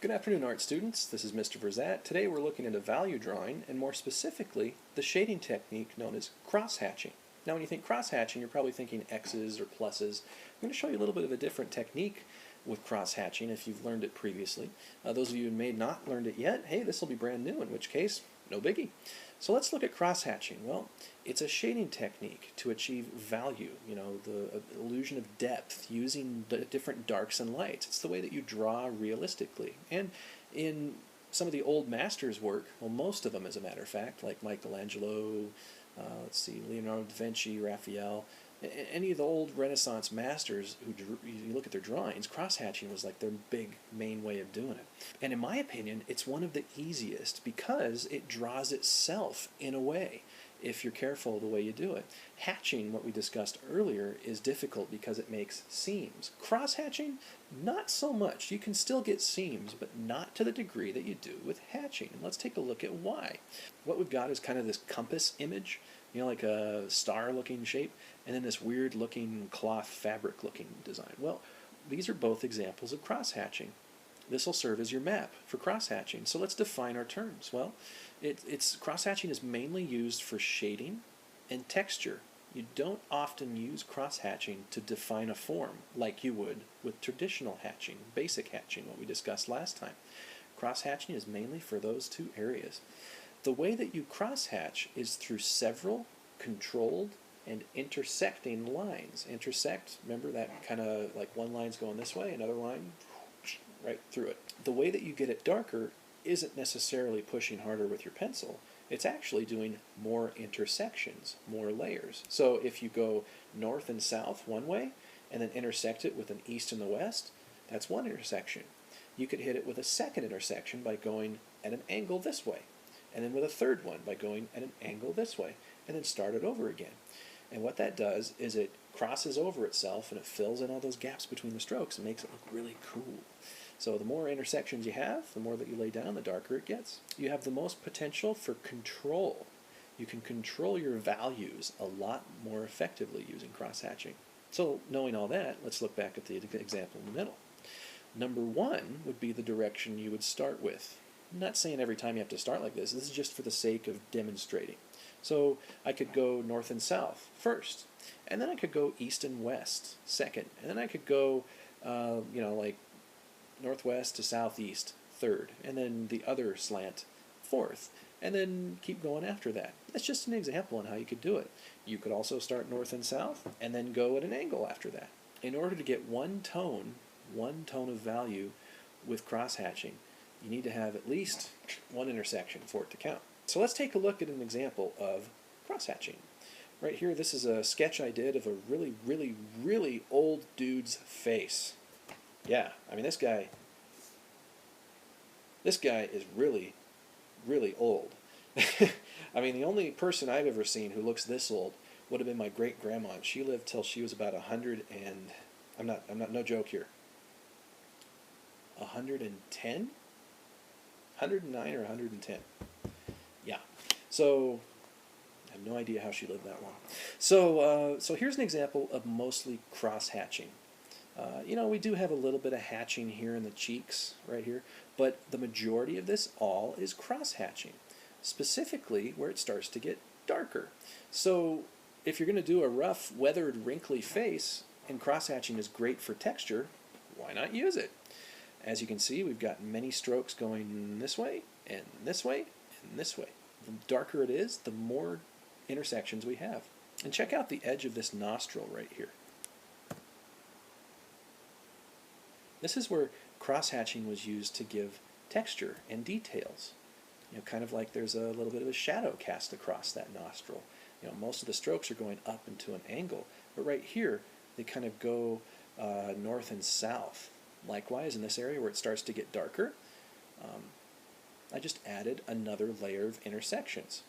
Good afternoon, art students. This is Mr. Verzat. Today we're looking into value drawing, and more specifically, the shading technique known as cross-hatching. Now when you think cross-hatching, you're probably thinking X's or pluses. I'm going to show you a little bit of a different technique with cross-hatching if you've learned it previously. Those of you who may not learned it yet, hey, this will be brand new, in which case, no biggie. So let's look at cross-hatching. Well, it's a shading technique to achieve value, the illusion of depth using the different darks and lights. It's the way that you draw realistically. And in some of the old masters' work, well, most of them as a matter of fact, like Michelangelo, Leonardo da Vinci, Raphael, any of the old Renaissance masters who you look at their drawings, cross-hatching was like their big main way of doing it. And in my opinion, it's one of the easiest because it draws itself in a way if you're careful the way you do it. Hatching, what we discussed earlier, is difficult because it makes seams. Cross-hatching, not so much. You can still get seams, but not to the degree that you do with hatching. And let's take a look at why. What we've got is kind of this compass image, like a star-looking shape, and then this weird-looking cloth fabric-looking design. Well, these are both examples of cross-hatching. This will serve as your map for cross-hatching. So let's define our terms. Well, cross-hatching is mainly used for shading and texture. You don't often use cross-hatching to define a form like you would with traditional hatching, basic hatching, what we discussed last time. Cross-hatching is mainly for those two areas. The way that you cross-hatch is through several controlled and intersecting lines. Intersect, remember that kind of like one line's going this way, another line right through it. The way that you get it darker isn't necessarily pushing harder with your pencil. It's actually doing more intersections, more layers. So if you go north and south one way and then intersect it with an east and the west, that's one intersection. You could hit it with a second intersection by going at an angle this way, and then with a third one by going at an angle this way, and then start it over again. And what that does is it crosses over itself and it fills in all those gaps between the strokes and makes it look really cool. So the more intersections you have, the more that you lay down, the darker it gets. You have the most potential for control. You can control your values a lot more effectively using cross-hatching. So knowing all that, let's look back at the example in the middle. Number one would be the direction you would start with. I'm not saying every time you have to start like this. This is just for the sake of demonstrating. So I could go north and south first, and then I could go east and west second, and then I could go, like northwest to southeast third, and then the other slant fourth, and then keep going after that. That's just an example on how you could do it. You could also start north and south, and then go at an angle after that. In order to get one tone of value with cross-hatching, you need to have at least one intersection for it to count. So let's take a look at an example of cross-hatching. Right here, this is a sketch I did of a really, really, really old dude's face. Yeah, I mean, this guy is really, really old. I mean, the only person I've ever seen who looks this old would have been my great-grandma, and she lived till she was about 100 and, I'm not, no joke here, 110? 109 or 110. Yeah. So I have no idea how she lived that long. So here's an example of mostly cross-hatching. We do have a little bit of hatching here in the cheeks, right here, but the majority of this all is cross-hatching, specifically where it starts to get darker. So if you're going to do a rough, weathered, wrinkly face, and cross-hatching is great for texture, why not use it? As you can see, we've got many strokes going this way, and this way, and this way. The darker it is, the more intersections we have. And check out the edge of this nostril right here. This is where cross-hatching was used to give texture and details. Kind of like there's a little bit of a shadow cast across that nostril. Most of the strokes are going up into an angle, but right here they kind of go north and south. Likewise, in this area where it starts to get darker, I just added another layer of intersections.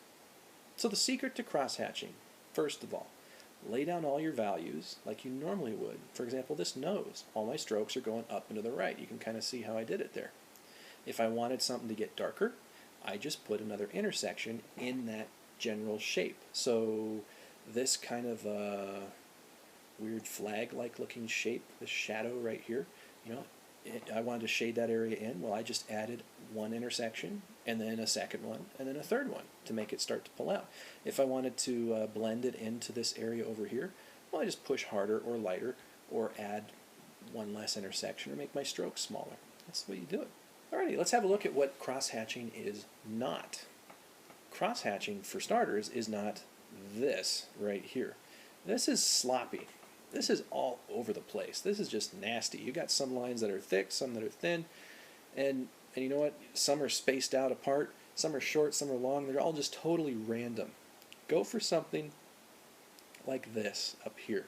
So the secret to cross-hatching, first of all, lay down all your values like you normally would. For example, this nose. All my strokes are going up and to the right. You can kind of see how I did it there. If I wanted something to get darker, I just put another intersection in that general shape. So this kind of weird flag-like looking shape, this shadow right here, I wanted to shade that area in, well, I just added one intersection, and then a second one, and then a third one to make it start to pull out. If I wanted to blend it into this area over here, well, I just push harder or lighter, or add one less intersection, or make my strokes smaller. That's the way you do it. Alrighty, let's have a look at what cross-hatching is not. Cross-hatching, for starters, is not this right here. This is sloppy. This is all over the place. This is just nasty. You got some lines that are thick, some that are thin, and you know what? Some are spaced out apart, some are short, some are long. They're all just totally random. Go for something like this up here.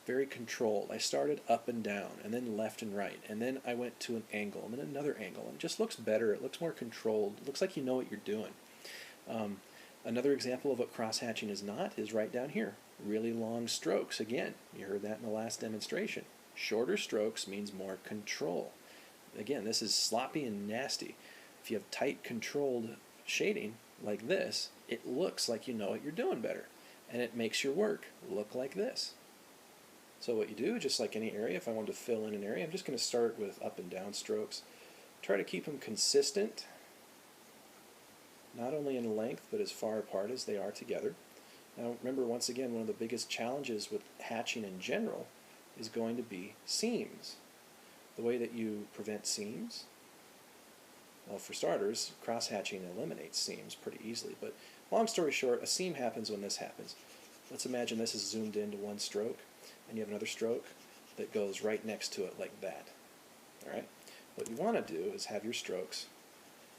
Very controlled. I started up and down, and then left and right, and then I went to an angle, and then another angle, and it just looks better. It looks more controlled. It looks like you know what you're doing. Another example of what cross-hatching is not is right down here. Really long strokes. Again, you heard that in the last demonstration. Shorter strokes means more control. Again, this is sloppy and nasty. If you have tight, controlled shading like this, it looks like you know what you're doing better, and it makes your work look like this. So what you do, just like any area, if I wanted to fill in an area, I'm just going to start with up and down strokes. Try to keep them consistent, not only in length, but as far apart as they are together. Now remember, once again, one of the biggest challenges with hatching in general is going to be seams. The way that you prevent seams, well, for starters, cross-hatching eliminates seams pretty easily, but long story short, a seam happens when this happens. Let's imagine this is zoomed into one stroke, and you have another stroke that goes right next to it like that. Alright? What you want to do is have your strokes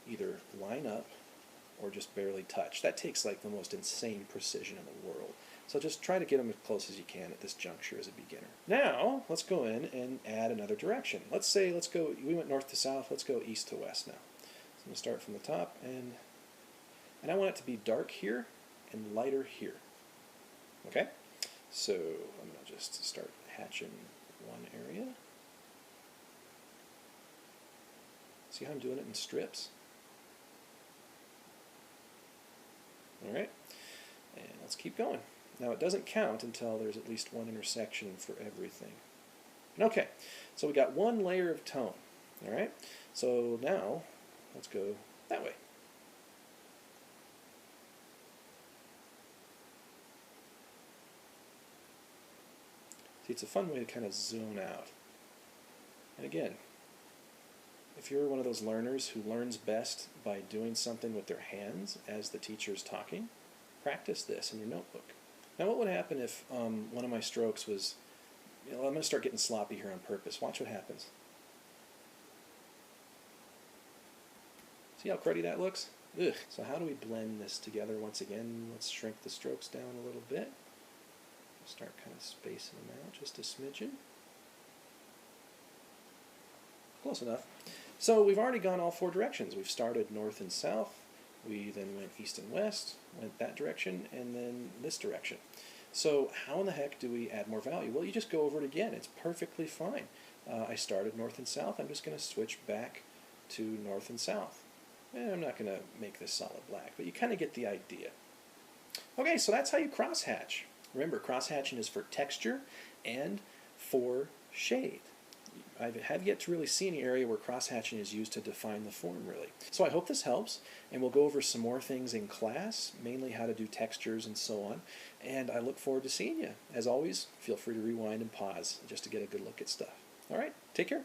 either line up or just barely touch. That takes like the most insane precision in the world. So just try to get them as close as you can at this juncture as a beginner. Now, let's go in and add another direction. Let's go, we went north to south, let's go east to west now. So I'm going to start from the top, and I want it to be dark here and lighter here. Okay? So I'm going to just start hatching one area. See how I'm doing it in strips? Alright, and let's keep going. Now it doesn't count until there's at least one intersection for everything. Okay, so we got one layer of tone. Alright, so now let's go that way. See, it's a fun way to kind of zone out. And again, if you're one of those learners who learns best by doing something with their hands as the teacher's talking, practice this in your notebook. Now what would happen if one of my strokes was, I'm going to start getting sloppy here on purpose. Watch what happens. See how cruddy that looks? Ugh. So how do we blend this together once again? Let's shrink the strokes down a little bit. Start kind of spacing them out just a smidgen. Close enough. So we've already gone all four directions. We've started north and south, we then went east and west, went that direction, and then this direction. So how in the heck do we add more value? Well, you just go over it again. It's perfectly fine. I started north and south. I'm just going to switch back to north and south. And I'm not going to make this solid black, but you kind of get the idea. Okay, so that's how you cross-hatch. Remember, cross-hatching is for texture and for shade. I have yet to really see any area where cross-hatching is used to define the form, really. So I hope this helps, and we'll go over some more things in class, mainly how to do textures and so on, and I look forward to seeing you. As always, feel free to rewind and pause just to get a good look at stuff. All right, take care.